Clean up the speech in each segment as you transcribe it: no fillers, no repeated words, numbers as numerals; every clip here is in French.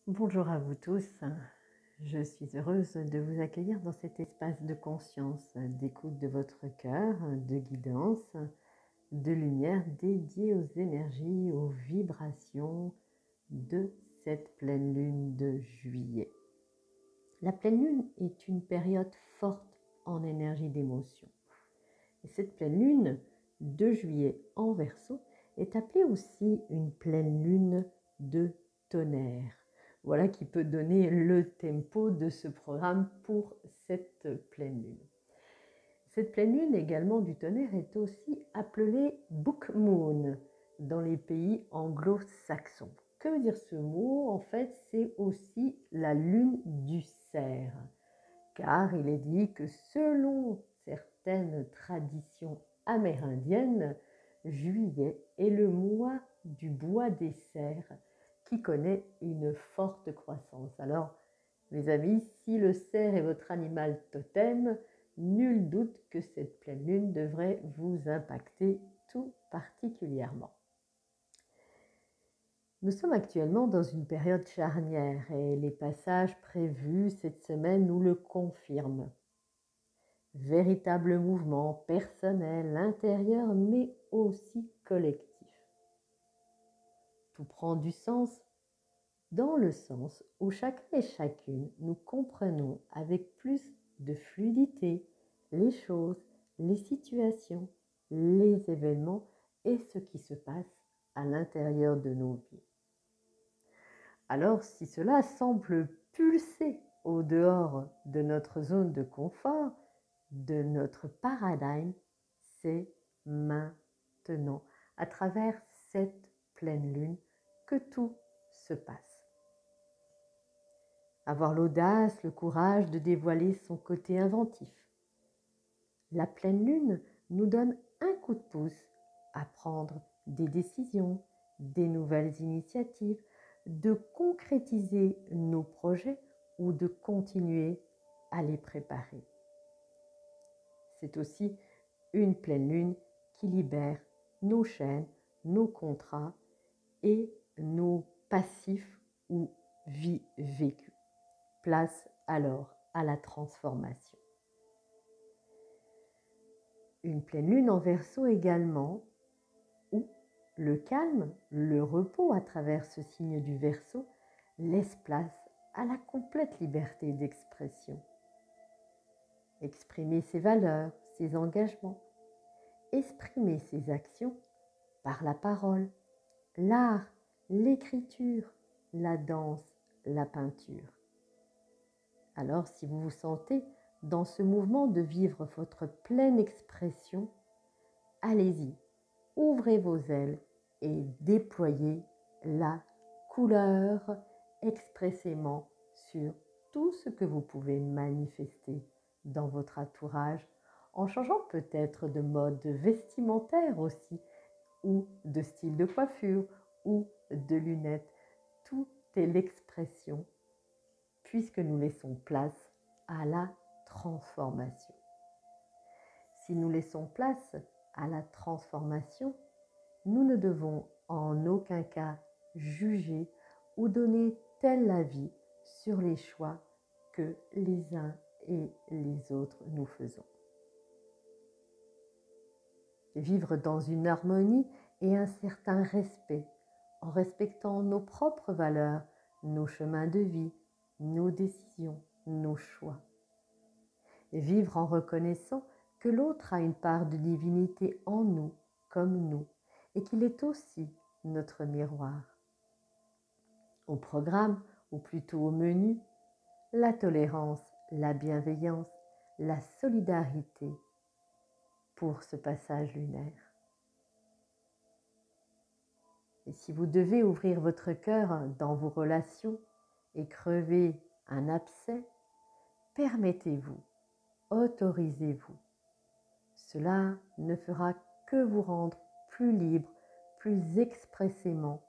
Bonjour à vous tous, je suis heureuse de vous accueillir dans cet espace de conscience, d'écoute de votre cœur, de guidance, de lumière dédiée aux énergies, aux vibrations de cette pleine lune de juillet. La pleine lune est une période forte en énergie d'émotion. Et cette pleine lune de juillet en Verseau est appelée aussi une pleine lune de tonnerre. Voilà qui peut donner le tempo de ce programme pour cette pleine lune. Cette pleine lune également du tonnerre est aussi appelée Book Moon dans les pays anglo-saxons. Que veut dire ce mot? En fait, c'est aussi la lune du cerf, car il est dit que selon certaines traditions amérindiennes, juillet est le mois du bois des cerfs qui connaît une forte croissance. Alors, mes amis, si le cerf est votre animal totem, nul doute que cette pleine lune devrait vous impacter tout particulièrement. Nous sommes actuellement dans une période charnière et les passages prévus cette semaine nous le confirment. Véritable mouvement personnel, intérieur, mais aussi collectif. Tout prend du sens dans le sens où chacun et chacune nous comprenons avec plus de fluidité les choses, les situations, les événements et ce qui se passe à l'intérieur de nos vies. Alors, si cela semble pulser au dehors de notre zone de confort, de notre paradigme, c'est maintenant, à travers cette pleine lune, que tout se passe. Avoir l'audace, le courage de dévoiler son côté inventif. La pleine lune nous donne un coup de pouce à prendre des décisions, des nouvelles initiatives, de concrétiser nos projets ou de continuer à les préparer. C'est aussi une pleine lune qui libère nos chaînes, nos contrats et nos passifs ou vies vécues. Place alors à la transformation. Une pleine lune en Verseau également, où le calme, le repos à travers ce signe du Verseau laisse place à la complète liberté d'expression. Exprimer ses valeurs, ses engagements, exprimer ses actions par la parole, l'art, l'écriture, la danse, la peinture. Alors, si vous vous sentez dans ce mouvement de vivre votre pleine expression, allez-y, ouvrez vos ailes et déployez la couleur expressément sur tout ce que vous pouvez manifester dans votre entourage, en changeant peut-être de mode vestimentaire aussi, ou de style de coiffure, ou de lunettes. Tout est l'expression, puisque nous laissons place à la transformation. Si nous laissons place à la transformation, nous ne devons en aucun cas juger ou donner tel avis sur les choix que les uns et les autres nous faisons. Vivre dans une harmonie et un certain respect, en respectant nos propres valeurs, nos chemins de vie, nos décisions, nos choix. Vivre en reconnaissant que l'autre a une part de divinité en nous, comme nous, et qu'il est aussi notre miroir. Au programme, ou plutôt au menu, la tolérance, la bienveillance, la solidarité pour ce passage lunaire. Et si vous devez ouvrir votre cœur dans vos relations et crever un abcès, permettez-vous, autorisez-vous. Cela ne fera que vous rendre plus libre, plus expressément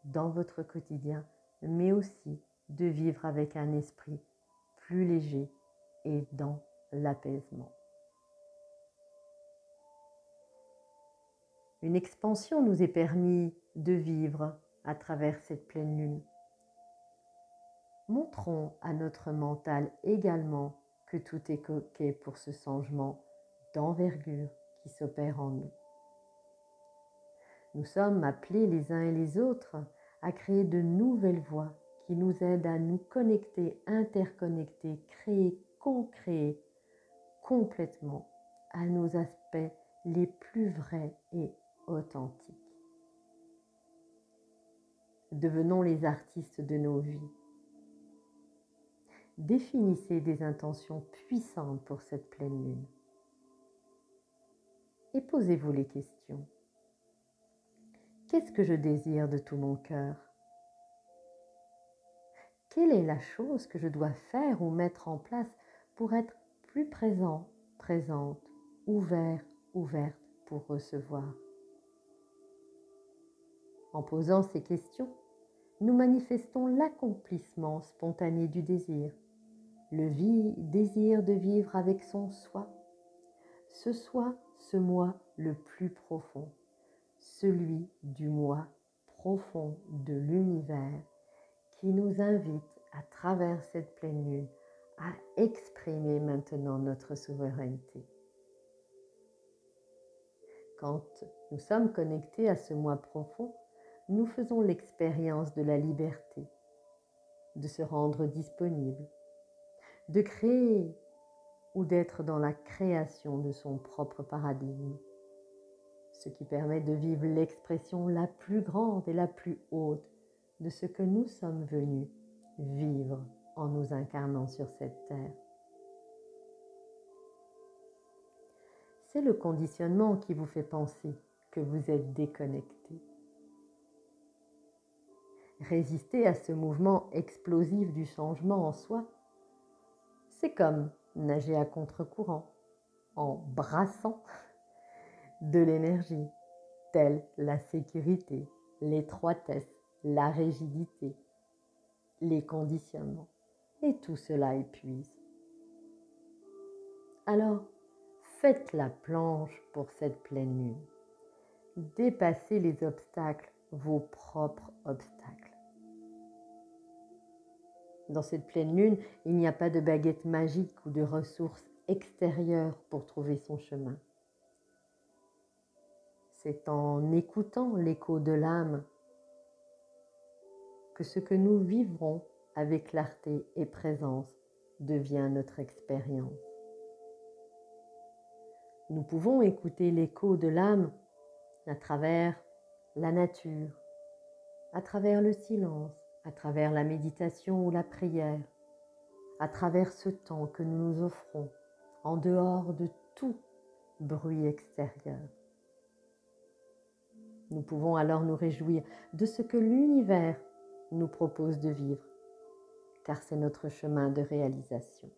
dans votre quotidien, mais aussi de vivre avec un esprit plus léger et dans l'apaisement. Une expansion nous est permise de vivre à travers cette pleine lune. Montrons à notre mental également que tout est OK pour ce changement d'envergure qui s'opère en nous. Nous sommes appelés les uns et les autres à créer de nouvelles voies qui nous aident à nous connecter, interconnecter, créer, co-créer complètement à nos aspects les plus vrais et authentiques. Devenons les artistes de nos vies. Définissez des intentions puissantes pour cette pleine lune. Et posez-vous les questions. Qu'est-ce que je désire de tout mon cœur? Quelle est la chose que je dois faire ou mettre en place pour être plus présent, présente, ouvert, ouverte pour recevoir? En posant ces questions, nous manifestons l'accomplissement spontané du désir, le désir de vivre avec son soi, ce moi le plus profond, celui du moi profond de l'univers qui nous invite à travers cette pleine lune à exprimer maintenant notre souveraineté. Quand nous sommes connectés à ce moi profond, nous faisons l'expérience de la liberté, de se rendre disponible, de créer ou d'être dans la création de son propre paradigme, ce qui permet de vivre l'expression la plus grande et la plus haute de ce que nous sommes venus vivre en nous incarnant sur cette terre. C'est le conditionnement qui vous fait penser que vous êtes déconnecté. Résister à ce mouvement explosif du changement en soi, c'est comme nager à contre-courant, en brassant de l'énergie, telle la sécurité, l'étroitesse, la rigidité, les conditionnements. Et tout cela épuise. Alors, faites la planche pour cette pleine lune. Dépassez les obstacles, vos propres obstacles. Dans cette pleine lune, il n'y a pas de baguette magique ou de ressources extérieures pour trouver son chemin. C'est en écoutant l'écho de l'âme que ce que nous vivrons avec clarté et présence devient notre expérience. Nous pouvons écouter l'écho de l'âme à travers la nature, à travers le silence, à travers la méditation ou la prière, à travers ce temps que nous nous offrons en dehors de tout bruit extérieur. Nous pouvons alors nous réjouir de ce que l'univers nous propose de vivre, car c'est notre chemin de réalisation.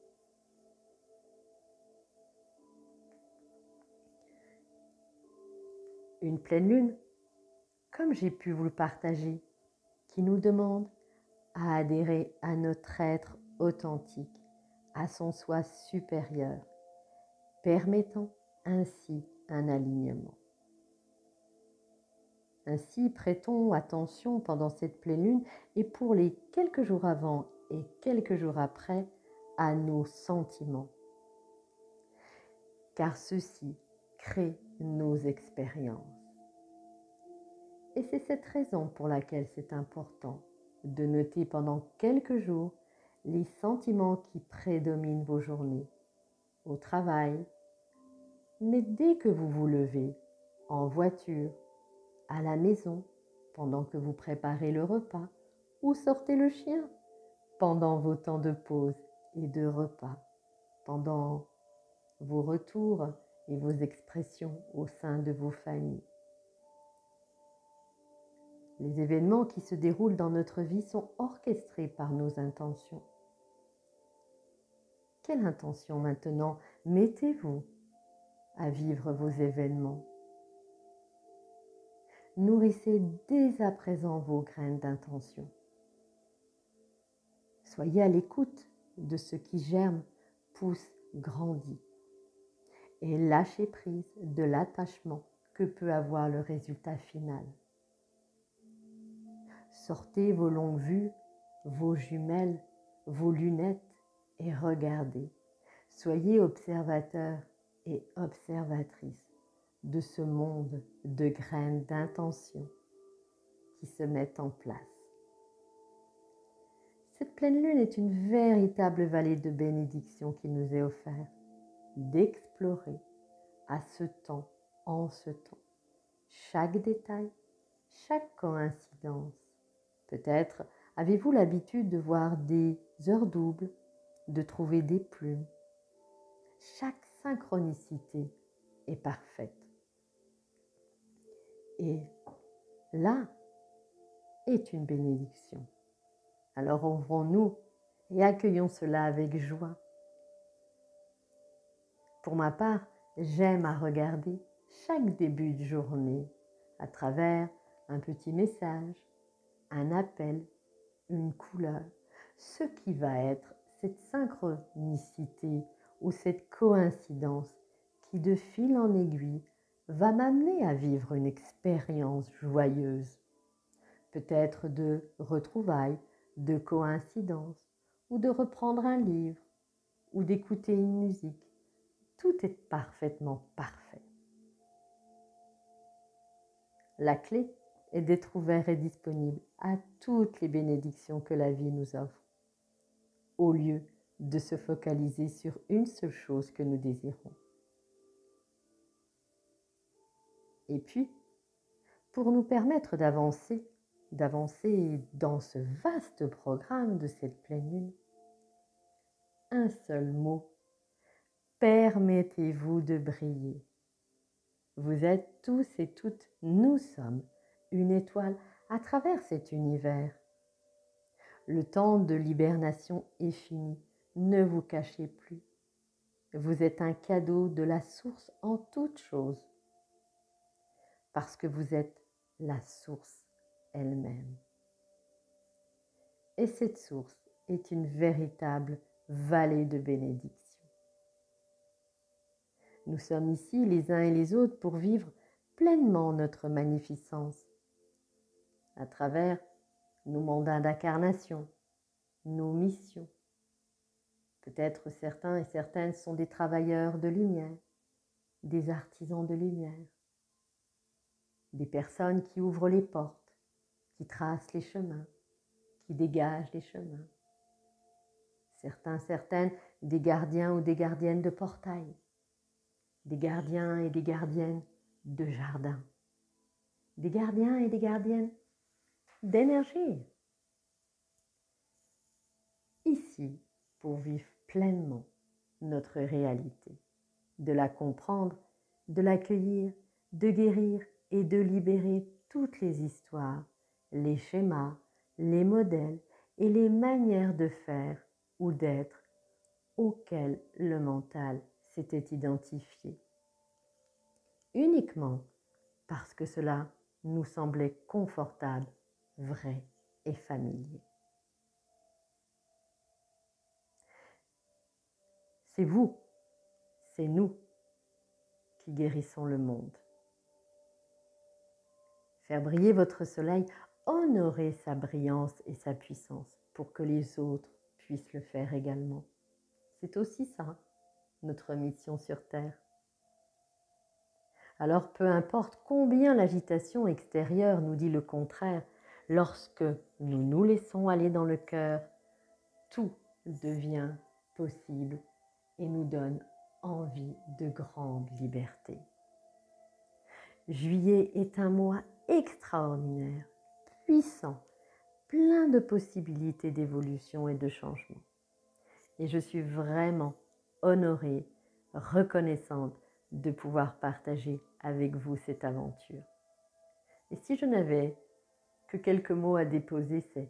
Une pleine lune, comme j'ai pu vous le partager, qui nous demande à adhérer à notre être authentique, à son soi supérieur, permettant ainsi un alignement. Ainsi, prêtons attention pendant cette pleine lune et pour les quelques jours avant et quelques jours après à nos sentiments, car ceux-ci créent nos expériences. Et c'est cette raison pour laquelle c'est important de noter pendant quelques jours les sentiments qui prédominent vos journées, au travail, mais dès que vous vous levez, en voiture, à la maison, pendant que vous préparez le repas, ou sortez le chien, pendant vos temps de pause et de repas, pendant vos retours et vos expressions au sein de vos familles. Les événements qui se déroulent dans notre vie sont orchestrés par nos intentions. Quelle intention maintenant mettez-vous à vivre vos événements? Nourrissez dès à présent vos graines d'intention. Soyez à l'écoute de ce qui germe, pousse, grandit. Et lâchez prise de l'attachement que peut avoir le résultat final. Sortez vos longues vues, vos jumelles vos lunettes et regardez. Soyez observateurs et observatrices de ce monde de graines d'intention qui se mettent en place. Cette pleine lune est une véritable vallée de bénédiction qui nous est offerte d'explorer à ce temps, en ce temps, chaque détail, chaque coïncidence. Peut-être avez-vous l'habitude de voir des heures doubles, de trouver des plumes. Chaque synchronicité est parfaite. Et là est une bénédiction. Alors ouvrons-nous et accueillons cela avec joie. Pour ma part, j'aime à regarder chaque début de journée à travers un petit message, un appel, une couleur, ce qui va être cette synchronicité ou cette coïncidence qui de fil en aiguille va m'amener à vivre une expérience joyeuse, peut-être de retrouvailles, de coïncidence, ou de reprendre un livre, ou d'écouter une musique. Tout est parfaitement parfait. La clé est d'être ouvert et disponible à toutes les bénédictions que la vie nous offre, au lieu de se focaliser sur une seule chose que nous désirons. Et puis, pour nous permettre d'avancer dans ce vaste programme de cette pleine lune, un seul mot: permettez-vous de briller. Vous êtes tous et toutes, nous sommes une étoile à travers cet univers. Le temps de l'hibernation est fini, ne vous cachez plus. Vous êtes un cadeau de la source en toutes choses, parce que vous êtes la source elle-même. Et cette source est une véritable vallée de bénédictions. Nous sommes ici les uns et les autres pour vivre pleinement notre magnificence à travers nos mandats d'incarnation, nos missions. Peut-être certains et certaines sont des travailleurs de lumière, des artisans de lumière, des personnes qui ouvrent les portes, qui tracent les chemins, qui dégagent les chemins. Certains, certaines, des gardiens ou des gardiennes de portail, des gardiens et des gardiennes de jardin, des gardiens et des gardiennes d'énergie. Ici, pour vivre pleinement notre réalité, de la comprendre, de l'accueillir, de guérir et de libérer toutes les histoires, les schémas, les modèles et les manières de faire ou d'être auxquels le mental s'était identifié. Uniquement parce que cela nous semblait confortable, vrai et familier. C'est vous, c'est nous qui guérissons le monde. Faire briller votre soleil, honorer sa brillance et sa puissance pour que les autres puissent le faire également. C'est aussi ça, notre mission sur Terre. Alors peu importe combien l'agitation extérieure nous dit le contraire, lorsque nous nous laissons aller dans le cœur, tout devient possible et nous donne envie de grande liberté. Juillet est un mois extraordinaire, puissant, plein de possibilités d'évolution et de changement. Et je suis vraiment honorée, reconnaissante de pouvoir partager avec vous cette aventure. Et si je n'avais que quelques mots à déposer, c'est: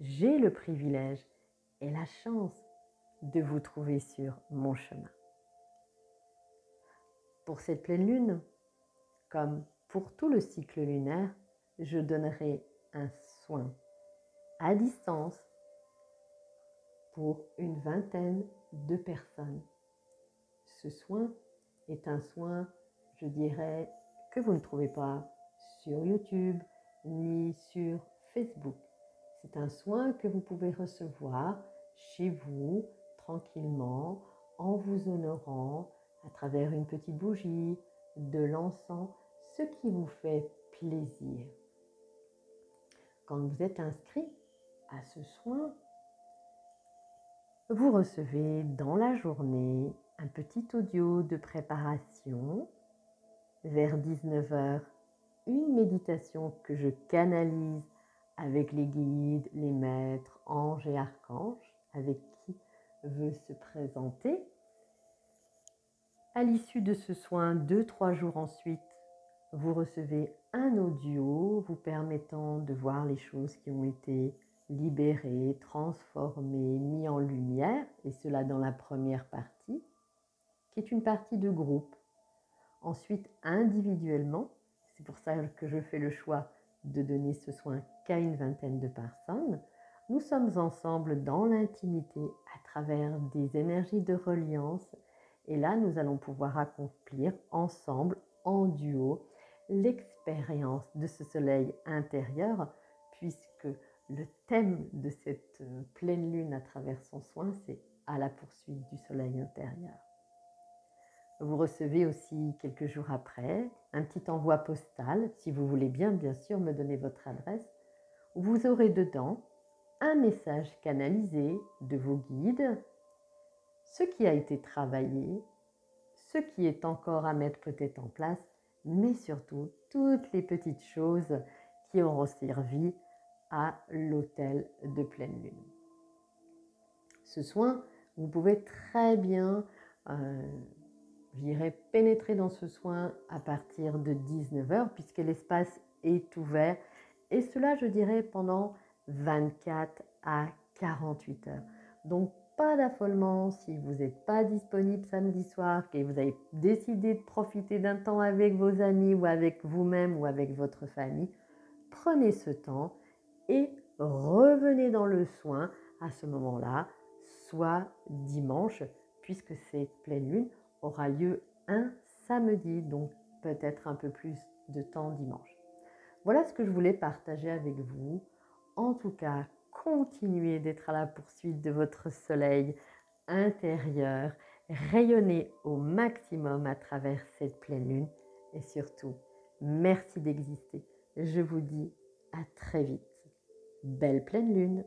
j'ai le privilège et la chance de vous trouver sur mon chemin. Pour cette pleine lune, comme pour tout le cycle lunaire, je donnerai un soin à distance pour une vingtaine de personnes. Ce soin est un soin, je dirais, que vous ne trouvez pas sur YouTube ni sur Facebook. C'est un soin que vous pouvez recevoir chez vous, tranquillement, en vous honorant à travers une petite bougie, de l'encens, ce qui vous fait plaisir. Quand vous êtes inscrit à ce soin, vous recevez dans la journée un petit audio de préparation. Vers 19 h, une méditation que je canalise avec les guides, les maîtres, anges et archanges, avec qui veut se présenter. À l'issue de ce soin, 2-3 jours ensuite, vous recevez un audio vous permettant de voir les choses qui ont été libérées, transformées, mises en lumière, et cela dans la première partie, qui est une partie de groupe. Ensuite, individuellement, c'est pour ça que je fais le choix de donner ce soin qu'à une vingtaine de personnes, nous sommes ensemble dans l'intimité à travers des énergies de reliance. Et là, nous allons pouvoir accomplir ensemble, en duo, l'expérience de ce soleil intérieur, puisque le thème de cette pleine lune à travers son soin, c'est à la poursuite du soleil intérieur. Vous recevez aussi quelques jours après un petit envoi postal, si vous voulez bien sûr me donner votre adresse, où vous aurez dedans un message canalisé de vos guides, ce qui a été travaillé, ce qui est encore à mettre peut-être en place, mais surtout toutes les petites choses qui auront servi à l'hôtel de pleine lune. Ce soin, vous pouvez très bien pénétrer dans ce soin à partir de 19 h, puisque l'espace est ouvert, et cela, je dirais, pendant 24 à 48 heures. Donc, pas d'affolement si vous n'êtes pas disponible samedi soir, et vous avez décidé de profiter d'un temps avec vos amis ou avec vous-même ou avec votre famille. Prenez ce temps et revenez dans le soin à ce moment-là, soit dimanche, puisque cette pleine lune aura lieu un samedi, donc peut-être un peu plus de temps dimanche. Voilà ce que je voulais partager avec vous. En tout cas, continuez d'être à la poursuite de votre soleil intérieur, rayonnez au maximum à travers cette pleine lune et surtout, merci d'exister. Je vous dis à très vite. Belle pleine lune!